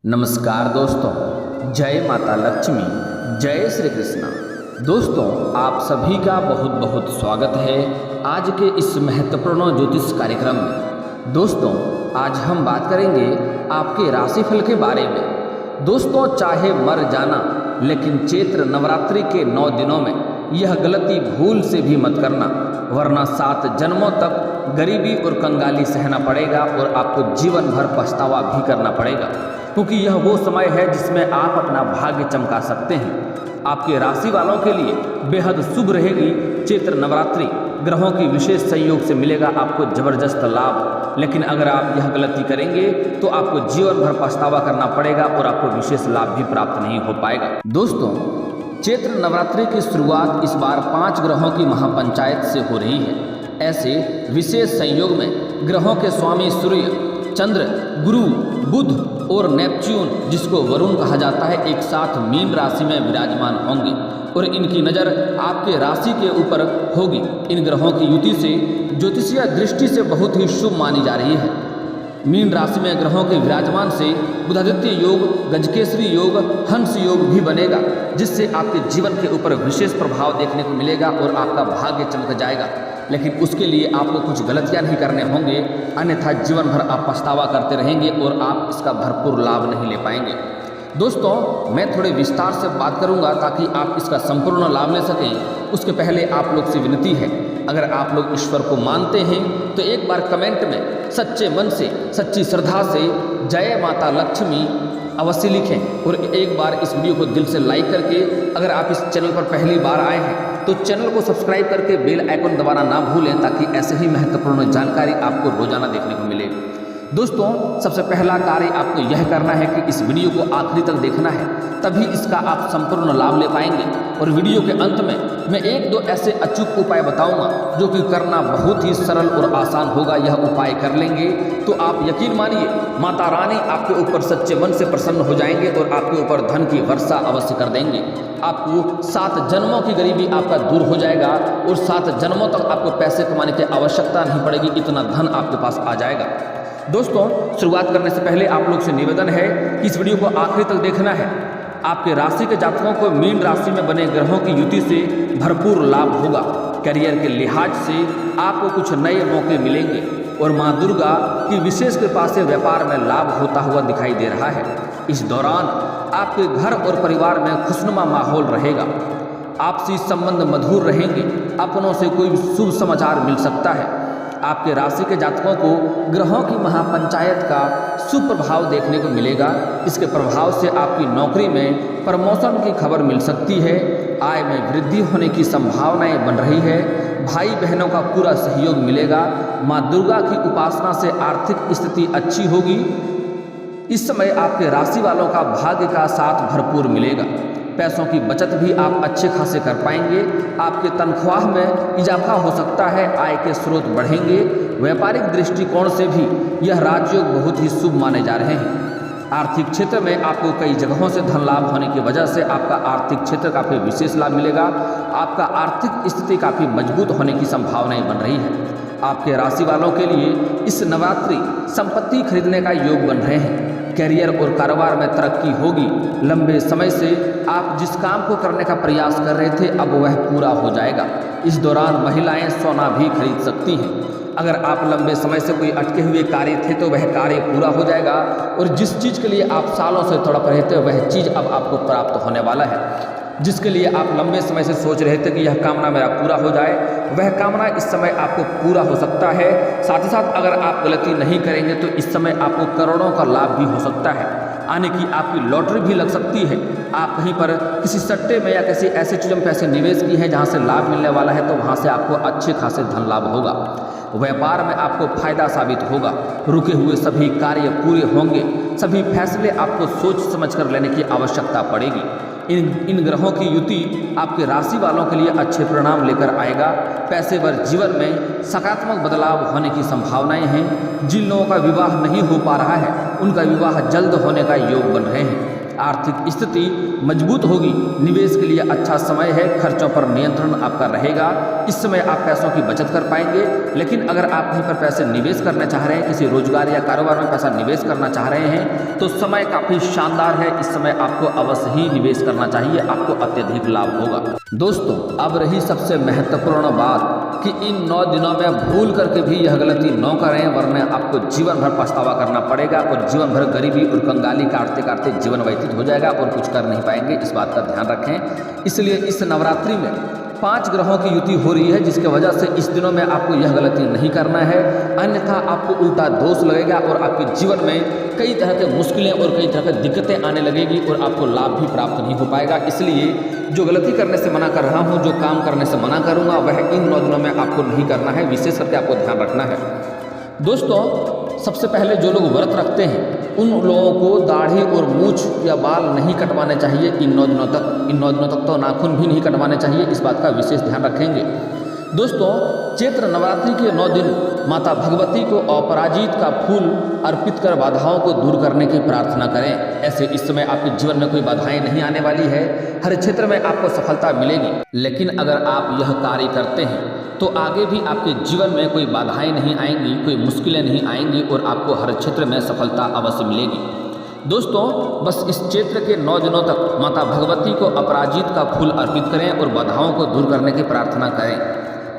नमस्कार दोस्तों, जय माता लक्ष्मी, जय श्री कृष्णा। दोस्तों, आप सभी का बहुत बहुत स्वागत है आज के इस महत्वपूर्ण ज्योतिष कार्यक्रम में। दोस्तों, आज हम बात करेंगे आपके राशिफल के बारे में। दोस्तों, चाहे मर जाना, लेकिन चैत्र नवरात्रि के 9 दिनों में यह गलती भूल से भी मत करना, वरना 7 जन्मों तक गरीबी और कंगाली सहना पड़ेगा और आपको जीवन भर पछतावा भी करना पड़ेगा, क्योंकि यह वो समय है जिसमें आप अपना भाग्य चमका सकते हैं। आपके राशि वालों के लिए बेहद शुभ रहेगी चैत्र नवरात्रि। ग्रहों की विशेष संयोग से मिलेगा आपको जबरदस्त लाभ, लेकिन अगर आप यह गलती करेंगे तो आपको जीवन भर पछतावा करना पड़ेगा और आपको विशेष लाभ भी प्राप्त नहीं हो पाएगा। दोस्तों, चैत्र नवरात्रि की शुरुआत इस बार 5 ग्रहों की महापंचायत से हो रही है। ऐसे विशेष संयोग में ग्रहों के स्वामी सूर्य, चंद्र, गुरु, बुध और नेपच्यून, जिसको वरुण कहा जाता है, एक साथ मीन राशि में विराजमान होंगे और इनकी नज़र आपके राशि के ऊपर होगी। इन ग्रहों की युति से ज्योतिषीय दृष्टि से बहुत ही शुभ मानी जा रही है। मीन राशि में ग्रहों के विराजमान से बुधादित्य योग, गजकेसरी योग, हंस योग भी बनेगा, जिससे आपके जीवन के ऊपर विशेष प्रभाव देखने को मिलेगा और आपका भाग्य चमक जाएगा। लेकिन उसके लिए आपको कुछ गलतियां नहीं करने होंगे, अन्यथा जीवन भर आप पछतावा करते रहेंगे और आप इसका भरपूर लाभ नहीं ले पाएंगे। दोस्तों, मैं थोड़े विस्तार से बात करूंगा ताकि आप इसका संपूर्ण लाभ ले सकें। उसके पहले आप लोग से विनती है, अगर आप लोग ईश्वर को मानते हैं तो एक बार कमेंट में सच्चे मन से, सच्ची श्रद्धा से जय माता लक्ष्मी अवश्य लिखें और एक बार इस वीडियो को दिल से लाइक करके, अगर आप इस चैनल पर पहली बार आए हैं तो चैनल को सब्सक्राइब करके बेल आइकन दबाना ना भूलें, ताकि ऐसे ही महत्वपूर्ण जानकारी आपको रोजाना देखने को मिले। दोस्तों, सबसे पहला कार्य आपको यह करना है कि इस वीडियो को आखिरी तक देखना है, तभी इसका आप संपूर्ण लाभ ले पाएंगे। और वीडियो के अंत में मैं 1-2 ऐसे अचूक उपाय बताऊंगा जो कि करना बहुत ही सरल और आसान होगा। यह उपाय कर लेंगे तो आप यकीन मानिए, माता रानी आपके ऊपर सच्चे मन से प्रसन्न हो जाएंगे और आपके ऊपर धन की वर्षा अवश्य कर देंगे। आपको 7 जन्मों की गरीबी आपका दूर हो जाएगा और 7 जन्मों तक आपको पैसे कमाने की आवश्यकता नहीं पड़ेगी, इतना धन आपके पास आ जाएगा। दोस्तों, शुरुआत करने से पहले आप लोग से निवेदन है कि इस वीडियो को आखिरी तक देखना है। आपके राशि के जातकों को मीन राशि में बने ग्रहों की युति से भरपूर लाभ होगा। करियर के लिहाज से आपको कुछ नए मौके मिलेंगे और माँ दुर्गा की विशेष कृपा से व्यापार में लाभ होता हुआ दिखाई दे रहा है। इस दौरान आपके घर और परिवार में खुशनुमा माहौल रहेगा। आपसी संबंध मधुर रहेंगे। अपनों से कोई शुभ समाचार मिल सकता है। आपके राशि के जातकों को ग्रहों की महापंचायत का सुप्रभाव देखने को मिलेगा। इसके प्रभाव से आपकी नौकरी में प्रमोशन की खबर मिल सकती है। आय में वृद्धि होने की संभावनाएं बन रही है। भाई बहनों का पूरा सहयोग मिलेगा। माँ दुर्गा की उपासना से आर्थिक स्थिति अच्छी होगी। इस समय आपके राशि वालों का भाग्य का साथ भरपूर मिलेगा। पैसों की बचत भी आप अच्छे खासे कर पाएंगे। आपके तनख्वाह में इजाफा हो सकता है। आय के स्रोत बढ़ेंगे। व्यापारिक दृष्टिकोण से भी यह राजयोग बहुत ही शुभ माने जा रहे हैं। आर्थिक क्षेत्र में आपको कई जगहों से धन लाभ होने की वजह से आपका आर्थिक क्षेत्र काफ़ी विशेष लाभ मिलेगा। आपका आर्थिक स्थिति काफ़ी मजबूत होने की संभावनाएं बन रही है। आपके राशि वालों के लिए इस नवरात्रि संपत्ति खरीदने का योग बन रहे हैं। कैरियर और कारोबार में तरक्की होगी। लंबे समय से आप जिस काम को करने का प्रयास कर रहे थे, अब वह पूरा हो जाएगा। इस दौरान महिलाएं सोना भी खरीद सकती हैं। अगर आप लंबे समय से कोई अटके हुए कार्य थे तो वह कार्य पूरा हो जाएगा और जिस चीज़ के लिए आप सालों से तड़प रहे थे वह चीज़ अब आपको प्राप्त होने वाला है। जिसके लिए आप लंबे समय से सोच रहे थे कि यह कामना मेरा पूरा हो जाए, वह कामना इस समय आपको पूरा हो सकता है। साथ ही साथ अगर आप गलती नहीं करेंगे तो इस समय आपको करोड़ों का लाभ भी हो सकता है। आने की आपकी लॉटरी भी लग सकती है। आप कहीं पर किसी सट्टे में या किसी ऐसी चीज़ों में पैसे निवेश किए हैं जहाँ से लाभ मिलने वाला है, तो वहाँ से आपको अच्छे खासे धन लाभ होगा। व्यापार में आपको फायदा साबित होगा। रुके हुए सभी कार्य पूरे होंगे। सभी फैसले आपको सोच समझ कर लेने की आवश्यकता पड़ेगी। इन ग्रहों की युति आपके राशि वालों के लिए अच्छे परिणाम लेकर आएगा। पेशेवर जीवन में सकारात्मक बदलाव होने की संभावनाएं हैं। जिन लोगों का विवाह नहीं हो पा रहा है, उनका विवाह जल्द होने का योग बन रहे हैं। आर्थिक स्थिति मजबूत होगी, निवेश के लिए अच्छा समय है, खर्चों पर नियंत्रण आपका रहेगा। इस समय आप पैसों की बचत कर पाएंगे। लेकिन अगर आप कहीं पर पैसे निवेश करना चाह रहे हैं, किसी रोजगार या कारोबार में पैसा निवेश करना चाह रहे हैं, तो समय काफ़ी शानदार है। इस समय आपको अवश्य ही निवेश करना चाहिए, आपको अत्यधिक लाभ होगा। दोस्तों, अब रही सबसे महत्वपूर्ण बात कि इन 9 दिनों में भूल करके भी यह गलती न करें, वरना आपको जीवन भर पछतावा करना पड़ेगा और जीवन भर गरीबी और कंगाली काटते काटते जीवन व्यतीत हो जाएगा और कुछ कर नहीं पाएंगे। इस बात का ध्यान रखें। इसलिए इस नवरात्रि में 5 ग्रहों की युति हो रही है, जिसके वजह से इस दिनों में आपको यह गलती नहीं करना है, अन्यथा आपको उल्टा दोष लगेगा और आपके जीवन में कई तरह के मुश्किलें और कई तरह की दिक्कतें आने लगेगी और आपको लाभ भी प्राप्त नहीं हो पाएगा। इसलिए जो गलती करने से मना कर रहा हूँ, जो काम करने से मना करूँगा, वह इन 9 दिनों में आपको नहीं करना है। विशेष करके आपको ध्यान रखना है। दोस्तों, सबसे पहले जो लोग व्रत रखते हैं उन लोगों को दाढ़ी और मूछ या बाल नहीं कटवाने चाहिए इन 9 दिनों तक। इन 9 दिनों तक तो नाखून भी नहीं कटवाने चाहिए। इस बात का विशेष ध्यान रखेंगे। दोस्तों, चैत्र नवरात्रि के 9 दिन माता भगवती को अपराजित का फूल अर्पित कर बाधाओं को दूर करने की प्रार्थना करें। ऐसे इस समय आपके जीवन में कोई बाधाएं नहीं आने वाली है, हर क्षेत्र में आपको सफलता मिलेगी। लेकिन अगर आप यह कार्य करते हैं तो आगे भी आपके जीवन में कोई बाधाएं नहीं आएंगी, कोई मुश्किलें नहीं आएंगी और आपको हर क्षेत्र में सफलता अवश्य मिलेगी। दोस्तों, बस इस चैत्र के 9 दिनों तक माता भगवती को अपराजित का फूल अर्पित करें और बाधाओं को दूर करने की प्रार्थना करें।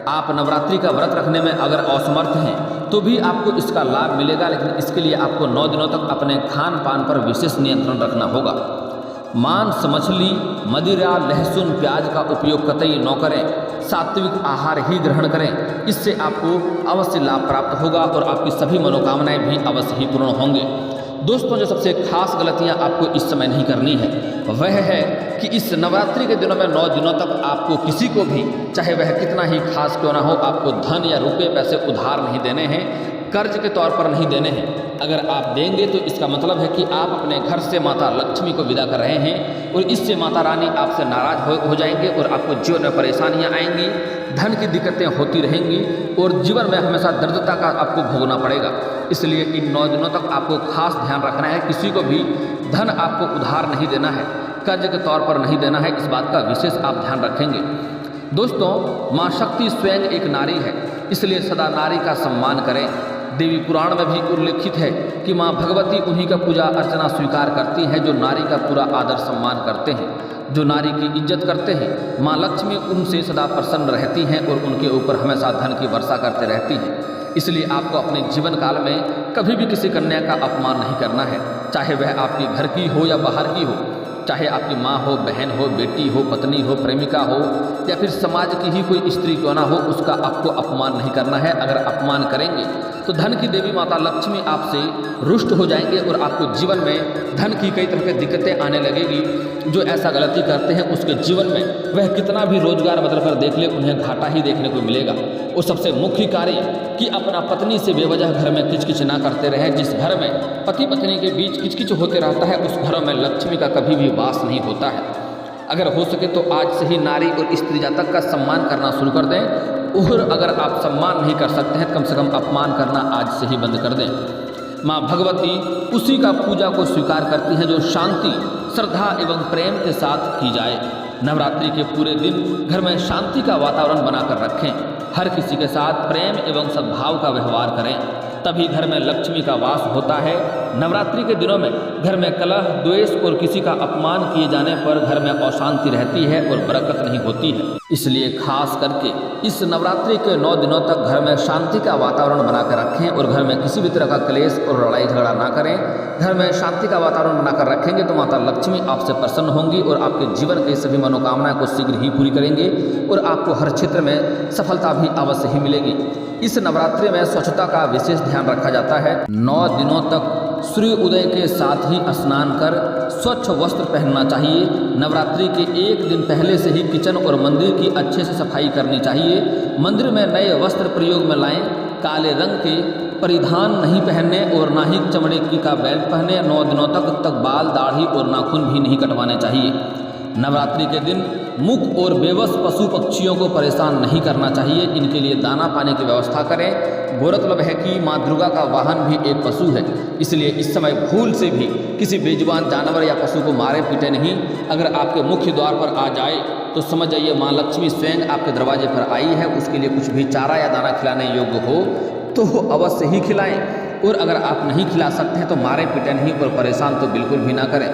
आप नवरात्रि का व्रत रखने में अगर असमर्थ हैं तो भी आपको इसका लाभ मिलेगा, लेकिन इसके लिए आपको 9 दिनों तक अपने खान पान पर विशेष नियंत्रण रखना होगा। मांस, मछली, मदिरा, लहसुन, प्याज का उपयोग कतई न करें। सात्विक आहार ही ग्रहण करें। इससे आपको अवश्य लाभ प्राप्त होगा और आपकी सभी मनोकामनाएं भी अवश्य ही पूर्ण होंगे। दोस्तों, जो सबसे खास गलतियां आपको इस समय नहीं करनी है वह है कि इस नवरात्रि के दिनों में 9 दिनों तक आपको किसी को भी, चाहे वह कितना ही खास क्यों ना हो, आपको धन या रुपये पैसे उधार नहीं देने हैं, कर्ज के तौर पर नहीं देने हैं। अगर आप देंगे तो इसका मतलब है कि आप अपने घर से माता लक्ष्मी को विदा कर रहे हैं और इससे माता रानी आपसे नाराज हो जाएंगे और आपको जीवन में परेशानियां आएंगी, धन की दिक्कतें होती रहेंगी और जीवन में हमेशा दरिद्रता का आपको भोगना पड़ेगा। इसलिए इन 9 दिनों तक आपको खास ध्यान रखना है, किसी को भी धन आपको उधार नहीं देना है, कर्ज के तौर पर नहीं देना है। इस बात का विशेष आप ध्यान रखेंगे। दोस्तों, माँ शक्ति स्वयं एक नारी है, इसलिए सदा नारी का सम्मान करें। देवी पुराण में भी उल्लेखित है कि माँ भगवती उन्हीं का पूजा अर्चना स्वीकार करती हैं जो नारी का पूरा आदर सम्मान करते हैं, जो नारी की इज्जत करते हैं। माँ लक्ष्मी उनसे सदा प्रसन्न रहती हैं और उनके ऊपर हमेशा धन की वर्षा करते रहती हैं। इसलिए आपको अपने जीवन काल में कभी भी किसी कन्या का अपमान नहीं करना है, चाहे वह आपके घर की हो या बाहर की हो, चाहे आपकी माँ हो, बहन हो, बेटी हो, पत्नी हो, प्रेमिका हो या फिर समाज की ही कोई स्त्री क्यों ना हो, उसका आपको अपमान नहीं करना है। अगर अपमान करेंगे तो धन की देवी माता लक्ष्मी आपसे रुष्ट हो जाएंगे और आपको जीवन में धन की कई तरह की दिक्कतें आने लगेगी। जो ऐसा गलती करते हैं उसके जीवन में वह कितना भी रोजगार बदल कर देख ले, उन्हें घाटा ही देखने को मिलेगा। और सबसे मुख्य कार्य कि अपना पत्नी से बेवजह घर में किचकिच ना करते रहें। जिस घर में पति पत्नी के बीच किचकिच होते रहता है उस घरों में लक्ष्मी का कभी भी वास नहीं होता है। अगर हो सके तो आज से ही नारी और स्त्री जातक का सम्मान करना शुरू कर दें, और अगर आप सम्मान नहीं कर सकते हैं कम से कम अपमान करना आज से ही बंद कर दें। माँ भगवती उसी का पूजा को स्वीकार करती हैं जो शांति, श्रद्धा एवं प्रेम के साथ की जाए। नवरात्रि के पूरे दिन घर में शांति का वातावरण बनाकर रखें, हर किसी के साथ प्रेम एवं सद्भाव का व्यवहार करें, तभी घर में लक्ष्मी का वास होता है। नवरात्रि के दिनों में घर में कलह, द्वेष और किसी का अपमान किए जाने पर घर में अशांति रहती है और बरकत नहीं होती है। इसलिए खास करके इस नवरात्रि के 9 दिनों तक घर में शांति का वातावरण बनाकर रखें और घर में किसी भी तरह का क्लेश और लड़ाई झगड़ा ना करें। घर में शांति का वातावरण बनाकर रखेंगे तो माता लक्ष्मी आपसे प्रसन्न होंगी और आपके जीवन के सभी मनोकामनाएं को शीघ्र ही पूरी करेंगे और आपको हर क्षेत्र में सफलता भी अवश्य ही मिलेगी। इस नवरात्रि में स्वच्छता का विशेष ध्यान रखा जाता है। 9 दिनों तक सूर्य उदय के साथ ही स्नान कर स्वच्छ वस्त्र पहनना चाहिए। नवरात्रि के एक दिन पहले से ही किचन और मंदिर की अच्छे से सफाई करनी चाहिए। मंदिर में नए वस्त्र प्रयोग में लाएं, काले रंग के परिधान नहीं पहनने और ना ही चमड़े की का बेल्ट पहने। 9 दिनों तक बाल, दाढ़ी और नाखून भी नहीं कटवाने चाहिए। नवरात्रि के दिन मूक और बेबस पशु पक्षियों को परेशान नहीं करना चाहिए। इनके लिए दाना पानी की व्यवस्था करें। गौरतलब है कि माँ दुर्गा का वाहन भी एक पशु है, इसलिए इस समय भूल से भी किसी बेजुबान जानवर या पशु को मारे पीटे नहीं। अगर आपके मुख्य द्वार पर आ जाए तो समझ जाइए माँ लक्ष्मी स्वयं आपके दरवाजे पर आई है। उसके लिए कुछ भी चारा या दाना खिलाने योग्य हो तो अवश्य ही खिलाएं, और अगर आप नहीं खिला सकते हैं तो मारे पीटे नहीं और परेशान तो बिल्कुल भी ना करें।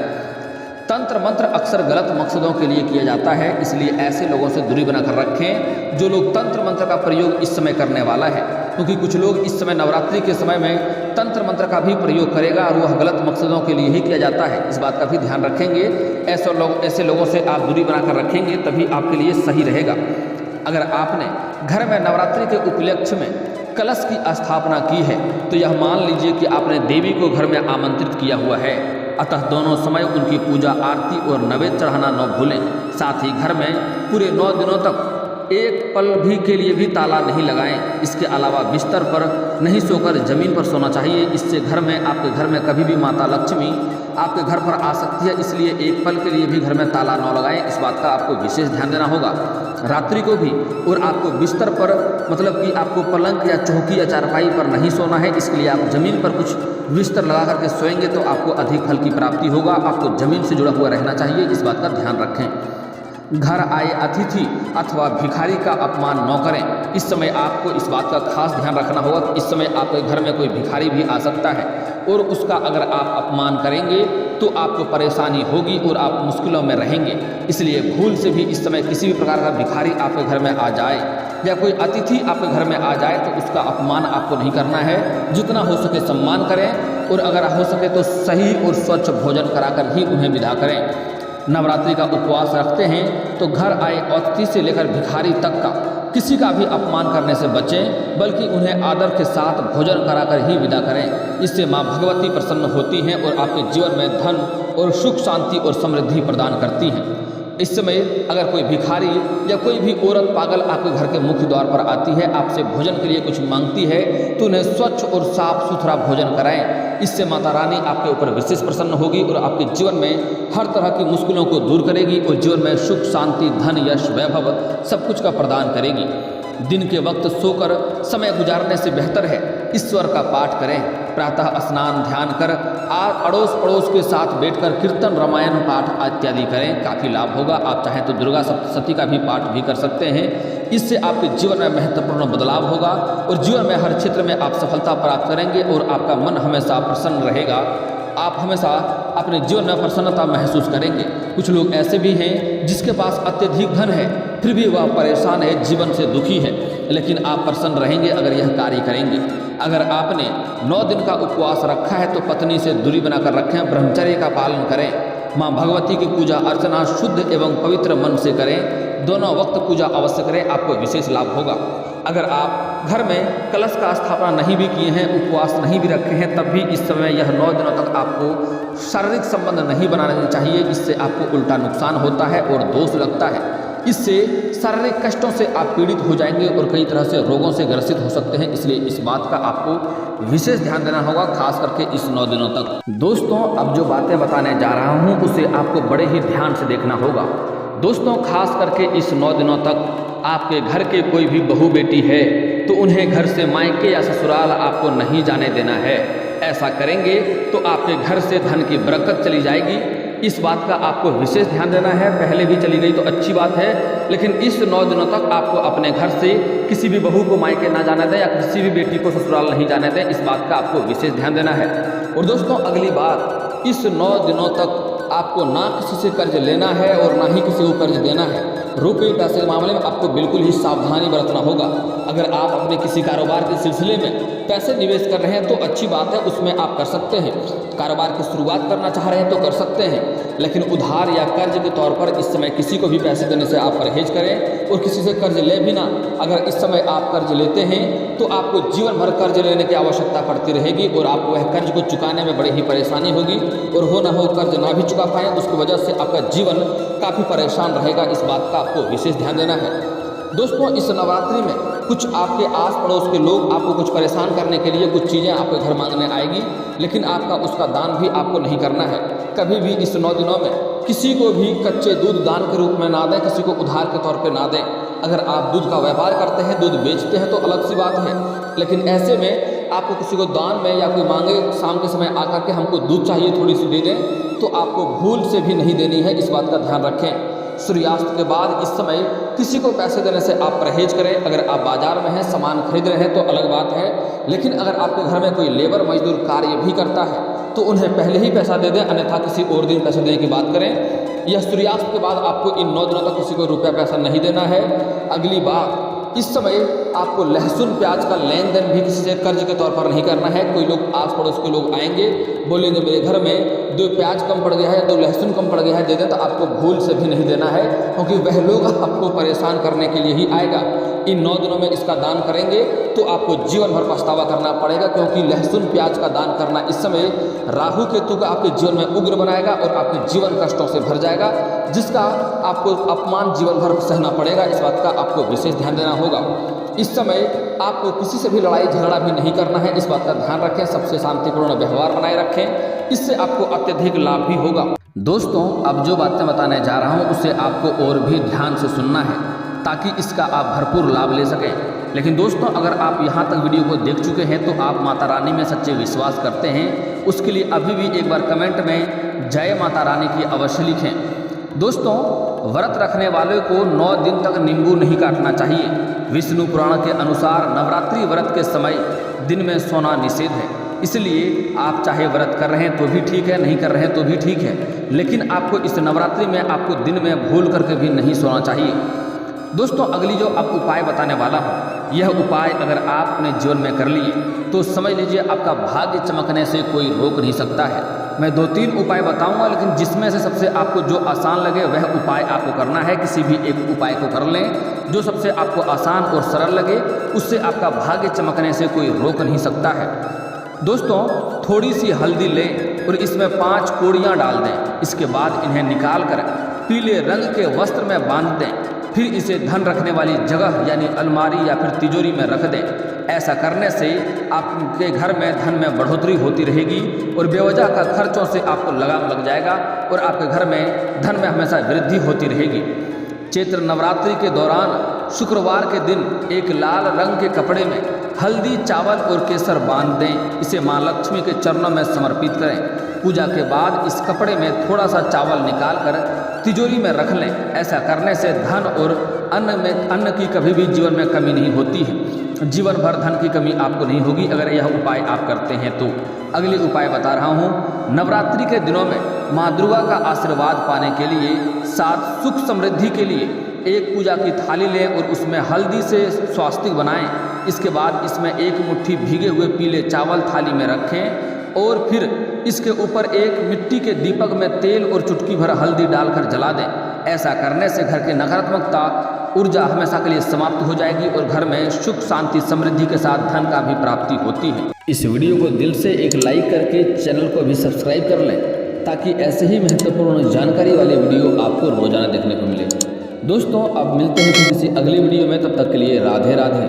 तंत्र मंत्र अक्सर गलत मकसदों के लिए किया जाता है, इसलिए ऐसे लोगों से दूरी बनाकर रखें जो लोग तंत्र मंत्र का प्रयोग इस समय करने वाला है, क्योंकि कुछ लोग इस समय नवरात्रि के समय में तंत्र मंत्र का भी प्रयोग करेगा और वह गलत मकसदों के लिए ही किया जाता है। इस बात का भी ध्यान रखेंगे। ऐसे लोगों से आप दूरी बनाकर रखेंगे तभी आपके लिए सही रहेगा। अगर आपने घर में नवरात्रि के उपलक्ष्य में कलश की स्थापना की है तो यह मान लीजिए कि आपने देवी को घर में आमंत्रित किया हुआ है, अतः दोनों समय उनकी पूजा आरती और नैवेद्य चढ़ाना न भूलें। साथ ही घर में पूरे 9 दिनों तक एक पल भी के लिए भी ताला नहीं लगाएं। इसके अलावा बिस्तर पर नहीं सोकर जमीन पर सोना चाहिए। इससे आपके घर में कभी भी माता लक्ष्मी आपके घर पर आ सकती है, इसलिए एक पल के लिए भी घर में ताला न लगाएं। इस बात का आपको विशेष ध्यान देना होगा। रात्रि को भी और आपको बिस्तर पर मतलब कि आपको पलंग या चौकी या चारपाई पर नहीं सोना है, इसके लिए आप जमीन पर कुछ बिस्तर लगा करके सोएंगे तो आपको अधिक फल की प्राप्ति होगा। आपको जमीन से जुड़ा हुआ रहना चाहिए, इस बात का ध्यान रखें। घर आए अतिथि अथवा भिखारी का अपमान न करें। इस समय आपको इस बात का खास ध्यान रखना होगा कि इस समय आपके घर में कोई भिखारी भी आ सकता है और उसका अगर आप अपमान करेंगे तो आपको परेशानी होगी और आप मुश्किलों में रहेंगे। इसलिए भूल से भी इस समय किसी भी प्रकार का भिखारी आपके घर में आ जाए या कोई अतिथि आपके घर में आ जाए तो उसका अपमान आपको नहीं करना है। जितना हो सके सम्मान करें और अगर हो सके तो सही और स्वच्छ भोजन कराकर ही उन्हें विदा करें। नवरात्रि का उपवास रखते हैं तो घर आए अतिथि से लेकर भिखारी तक का किसी का भी अपमान करने से बचें, बल्कि उन्हें आदर के साथ भोजन कराकर ही विदा करें। इससे माँ भगवती प्रसन्न होती हैं और आपके जीवन में धन और सुख शांति और समृद्धि प्रदान करती हैं। इस समय अगर कोई भिखारी या कोई भी औरत पागल आपके घर के मुख्य द्वार पर आती है, आपसे भोजन के लिए कुछ मांगती है तो उन्हें स्वच्छ और साफ सुथरा भोजन कराएं। इससे माता रानी आपके ऊपर विशेष प्रसन्न होगी और आपके जीवन में हर तरह की मुश्किलों को दूर करेगी और जीवन में सुख शांति धन यश वैभव सब कुछ का प्रदान करेगी। दिन के वक्त सोकर समय गुजारने से बेहतर है ईश्वर का पाठ करें। प्रातः स्नान ध्यान कर अड़ोस पड़ोस के साथ बैठकर कीर्तन रामायण पाठ इत्यादि करें, काफ़ी लाभ होगा। आप चाहें तो दुर्गा सप्तशती का भी पाठ भी कर सकते हैं। इससे आपके जीवन में महत्वपूर्ण बदलाव होगा और जीवन में हर क्षेत्र में आप सफलता प्राप्त करेंगे और आपका मन हमेशा प्रसन्न रहेगा। आप हमेशा अपने जीवन में प्रसन्नता महसूस करेंगे। कुछ लोग ऐसे भी हैं जिसके पास अत्यधिक धन है फिर भी वह परेशान है, जीवन से दुखी है, लेकिन आप प्रसन्न रहेंगे अगर यह कार्य करेंगे। अगर आपने 9 दिन का उपवास रखा है तो पत्नी से दूरी बनाकर रखें, ब्रह्मचर्य का पालन करें। माँ भगवती की पूजा अर्चना शुद्ध एवं पवित्र मन से करें। दोनों वक्त पूजा अवश्य करें, आपको विशेष लाभ होगा। अगर आप घर में कलश का स्थापना नहीं भी किए हैं, उपवास नहीं भी रखे हैं, तब भी इस समय यह 9 दिनों तक आपको शारीरिक संबंध नहीं बनाने चाहिए। इससे आपको उल्टा नुकसान होता है और दोष लगता है। इससे शारीरिक कष्टों से आप पीड़ित हो जाएंगे और कई तरह से रोगों से ग्रसित हो सकते हैं। इसलिए इस बात का आपको विशेष ध्यान देना होगा, खास करके इस 9 दिनों तक। दोस्तों, अब जो बातें बताने जा रहा हूँ उसे आपको बड़े ही ध्यान से देखना होगा। दोस्तों, खास करके इस 9 दिनों तक आपके घर के कोई भी बहू बेटी है तो उन्हें घर से मायके या ससुराल आपको नहीं जाने देना है। ऐसा करेंगे तो आपके घर से धन की बरकत चली जाएगी। इस बात का आपको विशेष ध्यान देना है। पहले भी चली गई तो अच्छी बात है, लेकिन इस 9 दिनों तक आपको अपने घर से किसी भी बहू को मायके ना जाने दें या किसी भी बेटी को ससुराल नहीं जाने दें। इस बात का आपको विशेष ध्यान देना है। और दोस्तों, अगली बात, इस 9 दिनों तक आपको ना किसी से कर्ज लेना है और ना ही किसी को कर्ज देना है। रुपये पैसे के मामले में आपको बिल्कुल ही सावधानी बरतना होगा। अगर आप अपने किसी कारोबार के सिलसिले में पैसे निवेश कर रहे हैं तो अच्छी बात है, उसमें आप कर सकते हैं। कारोबार की शुरुआत करना चाह रहे हैं तो कर सकते हैं, लेकिन उधार या कर्ज के तौर पर इस समय किसी को भी पैसे देने से आप परहेज करें और किसी से कर्ज ले भी ना। अगर इस समय आप कर्ज लेते हैं तो आपको जीवन भर कर्ज लेने की आवश्यकता पड़ती रहेगी और आपको वह कर्ज को चुकाने में बड़ी ही परेशानी होगी और हो ना हो कर्ज ना भी चुका पाएँ, उसकी वजह से आपका जीवन काफ़ी परेशान रहेगा। इस बात का आपको विशेष ध्यान देना है। दोस्तों, इस नवरात्रि में कुछ आपके आस पड़ोस के लोग आपको कुछ परेशान करने के लिए कुछ चीज़ें आपके घर मांगने आएगी, लेकिन आपका उसका दान भी आपको नहीं करना है। कभी भी इस 9 दिनों में किसी को भी कच्चे दूध दान के रूप में ना दें, किसी को उधार के तौर पे ना दें। अगर आप दूध का व्यापार करते हैं, दूध बेचते हैं तो अलग सी बात है, लेकिन ऐसे में आपको किसी को दान में या कोई मांगे शाम के समय आकर के हमको दूध चाहिए थोड़ी सी दे दें, तो आपको भूल से भी नहीं देनी है। इस बात का ध्यान रखें। सूर्यास्त के बाद इस समय किसी को पैसे देने से आप परहेज करें। अगर आप बाजार में हैं, सामान खरीद रहे हैं तो अलग बात है, लेकिन अगर आपके घर में कोई लेबर मजदूर कार्य भी करता है तो उन्हें पहले ही पैसा दे दें, अन्यथा किसी और दिन पैसे देने की बात करें। यह सूर्यास्त के बाद आपको इन 9 दिनों तक किसी को रुपया पैसा नहीं देना है। अगली बात, इस समय आपको लहसुन प्याज का लेन देन भी किसी से कर्ज के तौर पर नहीं करना है। कोई लोग आस पड़ोस के लोग आएंगे, बोलेंगे मेरे घर में 2 प्याज कम पड़ गया है, 2 लहसुन कम पड़ गया है, दे दें, तो आपको भूल से भी नहीं देना है, क्योंकि वह लोग आपको परेशान करने के लिए ही आएगा। इन 9 दिनों में इसका दान करेंगे तो आपको जीवन भर पछतावा करना पड़ेगा, क्योंकि लहसुन प्याज का दान करना इस समय राहु केतु का आपके जीवन में उग्र बनाएगा और आपके जीवन कष्टों से भर जाएगा, जिसका आपको अपमान जीवन भर सहना पड़ेगा। इस बात का आपको विशेष ध्यान देना होगा। इस समय आपको किसी से भी लड़ाई झगड़ा भी नहीं करना है, इस बात का ध्यान रखें। सबसे शांतिपूर्ण व्यवहार बनाए रखें, इससे आपको अत्यधिक लाभ भी होगा। दोस्तों, अब जो बातें बताने जा रहा हूँ उसे आपको और भी ध्यान से सुनना है, ताकि इसका आप भरपूर लाभ ले सकें। लेकिन दोस्तों, अगर आप यहाँ तक वीडियो को देख चुके हैं तो आप माता रानी में सच्चे विश्वास करते हैं, उसके लिए अभी भी एक बार कमेंट में जय माता रानी की अवश्य लिखें। दोस्तों, व्रत रखने वाले को 9 दिन तक नींबू नहीं काटना चाहिए। विष्णु पुराण के अनुसार नवरात्रि व्रत के समय दिन में सोना निषेध है, इसलिए आप चाहे व्रत कर रहे हैं तो भी ठीक है, नहीं कर रहे हैं तो भी ठीक है, लेकिन आपको इस नवरात्रि में आपको दिन में भूल करके भी नहीं सोना चाहिए। दोस्तों, अगली जो अब उपाय बताने वाला हूँ, यह उपाय अगर आप अपने जीवन में कर लिए तो समझ लीजिए आपका भाग्य चमकने से कोई रोक नहीं सकता है। मैं 2-3 उपाय बताऊंगा, लेकिन जिसमें से सबसे आपको जो आसान लगे वह उपाय आपको करना है। किसी भी एक उपाय को कर लें, जो सबसे आपको आसान और सरल लगे, उससे आपका भाग्य चमकने से कोई रोक नहीं सकता है। दोस्तों, थोड़ी सी हल्दी लें और इसमें 5 कौड़ियाँ डाल दें। इसके बाद इन्हें निकाल कर पीले रंग के वस्त्र में बांध दें, फिर इसे धन रखने वाली जगह यानी अलमारी या फिर तिजोरी में रख दें। ऐसा करने से आपके घर में धन में बढ़ोतरी होती रहेगी और बेवजह का खर्चों से आपको लगाम लग जाएगा और आपके घर में धन में हमेशा वृद्धि होती रहेगी। चैत्र नवरात्रि के दौरान शुक्रवार के दिन एक लाल रंग के कपड़े में हल्दी, चावल और केसर बांध दें। इसे माँ लक्ष्मी के चरणों में समर्पित करें। पूजा के बाद इस कपड़े में थोड़ा सा चावल निकाल कर तिजोरी में रख लें। ऐसा करने से धन और अन्न की कभी भी जीवन में कमी नहीं होती है। जीवन भर धन की कमी आपको नहीं होगी अगर यह उपाय आप करते हैं तो। अगले उपाय बता रहा हूँ। नवरात्रि के दिनों में माँ दुर्गा का आशीर्वाद पाने के लिए, साथ सुख समृद्धि के लिए एक पूजा की थाली लें और उसमें हल्दी से स्वास्तिक बनाएं। इसके बाद इसमें एक मुट्ठी भीगे हुए पीले चावल थाली में रखें और फिर इसके ऊपर एक मिट्टी के दीपक में तेल और चुटकी भर हल्दी डालकर जला दें। ऐसा करने से घर की नकारात्मकता ऊर्जा हमेशा के लिए समाप्त हो जाएगी और घर में सुख शांति समृद्धि के साथ धन का भी प्राप्ति होती है। इस वीडियो को दिल से एक लाइक करके चैनल को भी सब्सक्राइब कर लें, ताकि ऐसे ही महत्वपूर्ण जानकारी वाले वीडियो आपको रोजाना देखने को मिले। दोस्तों, अब मिलते हैं किसी अगली वीडियो में, तब तक के लिए राधे राधे।